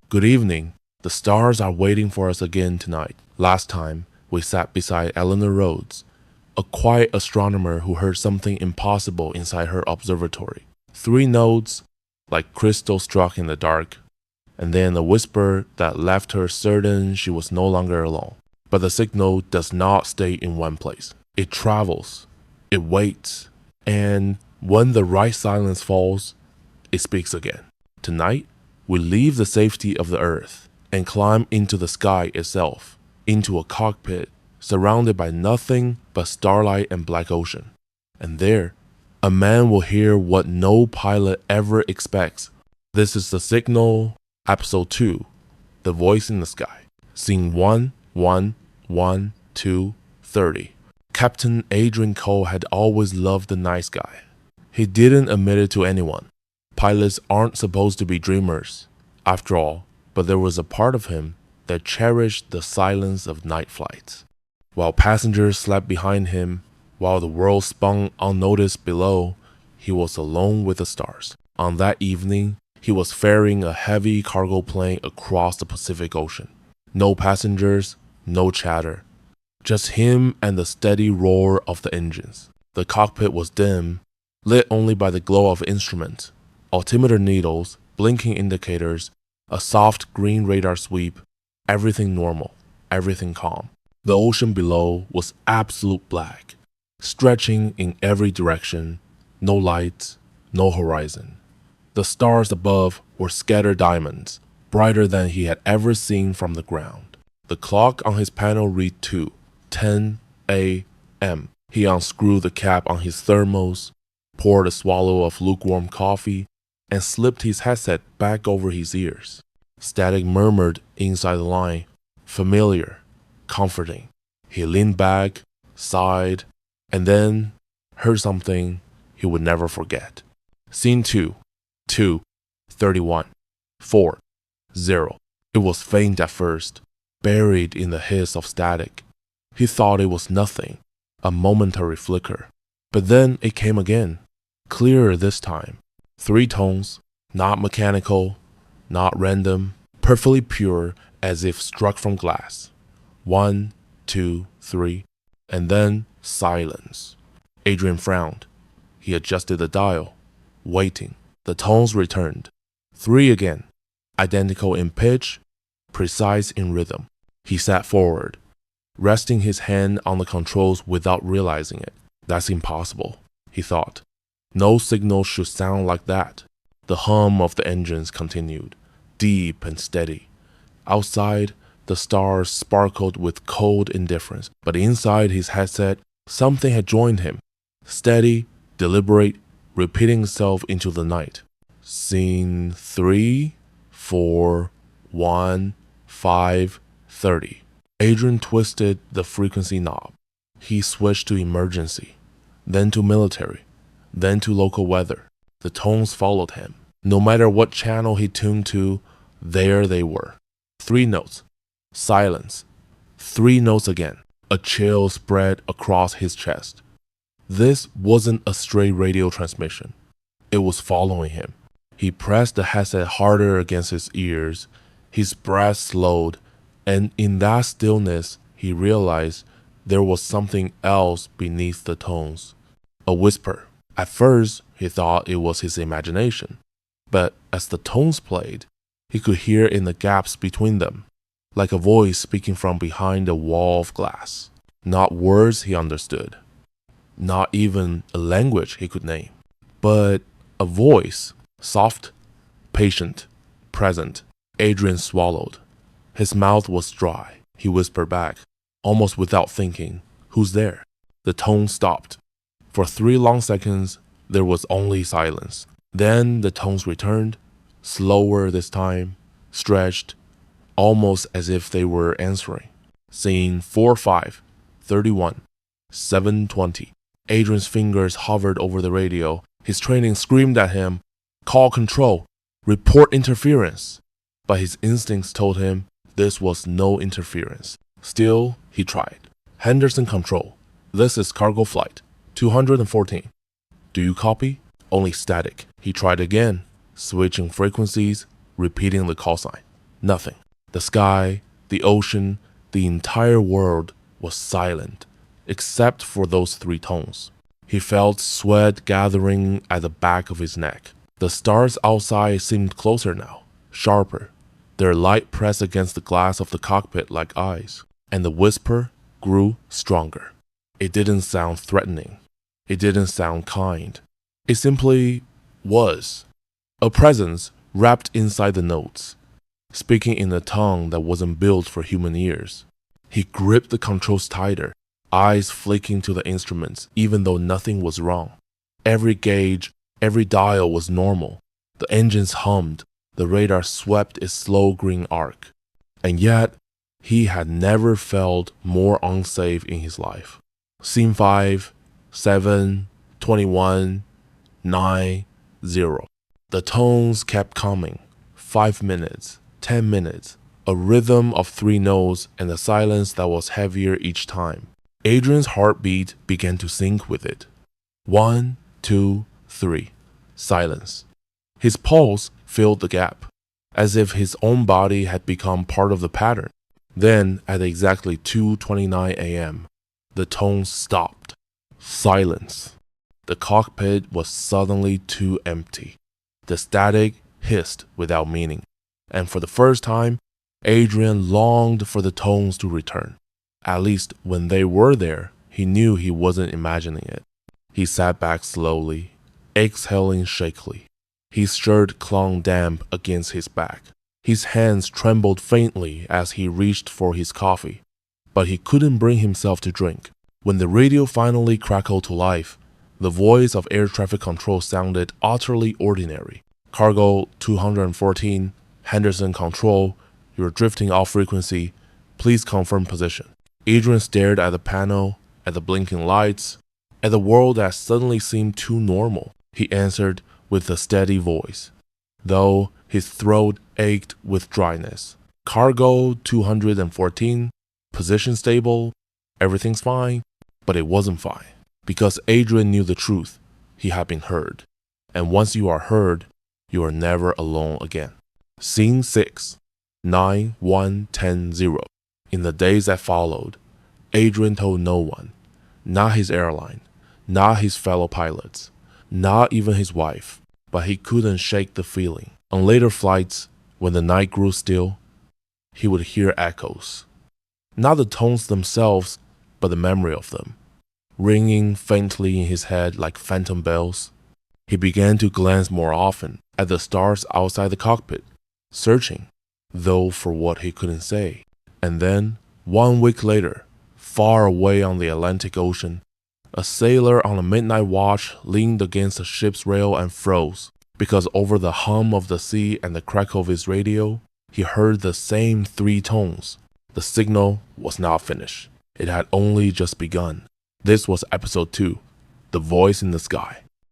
Good evening. The stars are waiting for us again tonight. Last time, we sat beside Eleanor Rhodes, a quiet astronomer who heard something impossible inside her observatory. 3 notes, like crystal struck in the dark, and then a whisper that left her certain she was no longer alone. But the signal does not stay in one place. It travels, it waits, and when the right silence falls, it speaks again. Tonight, we leave the safety of the earth and climb into the sky itself, into a cockpit surrounded by nothing but starlight and black ocean. And there, a man will hear what no pilot ever expects. This is The Signal, Episode 2, The Voice in the Sky, Scene 1, 1, 1, 2, 30. Captain Adrian Cole had always loved the night sky. He didn't admit it to anyone. Pilots aren't supposed to be dreamers, after all, but there was a part of him that cherished the silence of night flights. While passengers slept behind him, while the world spun unnoticed below, he was alone with the stars. On that evening, he was ferrying a heavy cargo plane across the Pacific Ocean. No passengers, no chatter. Just him and the steady roar of the engines. The cockpit was dim, lit only by the glow of instruments, altimeter needles, blinking indicators, a soft green radar sweep, everything normal, everything calm. The ocean below was absolute black, stretching in every direction, no lights, no horizon. The stars above were scattered diamonds, brighter than he had ever seen from the ground. The clock on his panel read 2:10 a.m. He unscrewed the cap on his thermos, poured a swallow of lukewarm coffee, and slipped his headset back over his ears. Static murmured inside the line, familiar, comforting. He leaned back, sighed, and then heard something he would never forget. Scene 2, 2:31, 4, 0. It was faint at first, buried in the hiss of static. He thought it was nothing, a momentary flicker. But then it came again, clearer this time. 3 tones, not mechanical, not random, perfectly pure as if struck from glass. 1, 2, 3, and then silence. Adrian frowned. He adjusted the dial, waiting. The tones returned. 3 again, identical in pitch, precise in rhythm. He sat forward, resting his hand on the controls without realizing it. That's impossible, he thought. No signal should sound like that. The hum of the engines continued, deep and steady. Outside, the stars sparkled with cold indifference, but inside his headset, something had joined him, steady, deliberate, repeating itself into the night. Scene 3, 4, 1, 5, 30. Adrian twisted the frequency knob. He switched to emergency, then to military, then to local weather. The tones followed him. No matter what channel he tuned to, there they were. 3 notes. Silence. 3 notes again. A chill spread across his chest. This wasn't a stray radio transmission. It was following him. He pressed the headset harder against his ears. His breath slowed, and in that stillness, he realized there was something else beneath the tones. A whisper. At first, he thought it was his imagination, but as the tones played, he could hear in the gaps between them, like a voice speaking from behind a wall of glass. Not words he understood, not even a language he could name, but a voice, soft, patient, present. Adrian swallowed. His mouth was dry. He whispered back, almost without thinking, "Who's there?" The tone stopped. For 3 long seconds, there was only silence. Then the tones returned, slower this time, stretched, almost as if they were answering. Scene 4-5, 31, 7:20. Adrian's fingers hovered over the radio. His training screamed at him, "Call control, report interference." But his instincts told him this was no interference. Still, he tried. "Henderson Control, this is cargo flight 214. Do you copy?" Only static. He tried again, switching frequencies, repeating the call sign. Nothing. The sky, the ocean, the entire world was silent, except for those three tones. He felt sweat gathering at the back of his neck. The stars outside seemed closer now, sharper. Their light pressed against the glass of the cockpit like eyes, and the whisper grew stronger. It didn't sound threatening. It didn't sound kind. It simply was. A presence wrapped inside the notes, speaking in a tongue that wasn't built for human ears. He gripped the controls tighter, eyes flicking to the instruments even though nothing was wrong. Every gauge, every dial was normal. The engines hummed, the radar swept its slow green arc. And yet, he had never felt more unsafe in his life. Scene 5, 7, 21, 9, 0. The tones kept coming. 5 minutes, 10 minutes, a rhythm of 3 notes and a silence that was heavier each time. Adrian's heartbeat began to sync with it. 1, 2, 3. Silence. His pulse filled the gap, as if his own body had become part of the pattern. Then, at exactly 2:29 a.m., the tones stopped. Silence. The cockpit was suddenly too empty. The static hissed without meaning, and for the first time, Adrian longed for the tones to return. At least when they were there, he knew he wasn't imagining it. He sat back slowly, exhaling shakily. His shirt clung damp against his back. His hands trembled faintly as he reached for his coffee, but he couldn't bring himself to drink. When the radio finally crackled to life, the voice of air traffic control sounded utterly ordinary. Cargo 214, Henderson Control, you're drifting off frequency. Please confirm position. Adrian stared at the panel, at the blinking lights, at the world that suddenly seemed too normal. He answered with a steady voice, though his throat ached with dryness. Cargo 214, position stable, everything's fine, but it wasn't fine. Because Adrian knew the truth, he had been heard. And once you are heard, you are never alone again. Scene 6, 9-1-10-0. In the days that followed, Adrian told no one, not his airline, not his fellow pilots, not even his wife, but he couldn't shake the feeling. On later flights, when the night grew still, he would hear echoes. Not the tones themselves, but the memory of them, ringing faintly in his head like phantom bells. He began to glance more often at the stars outside the cockpit, searching, though for what he couldn't say. And then, 1 week later, far away on the Atlantic Ocean, a sailor on a midnight watch leaned against a ship's rail and froze, because over the hum of the sea and the crackle of his radio, he heard the same 3 tones. The signal was not finished. It had only just begun. This was episode 2, The Voice in the Sky.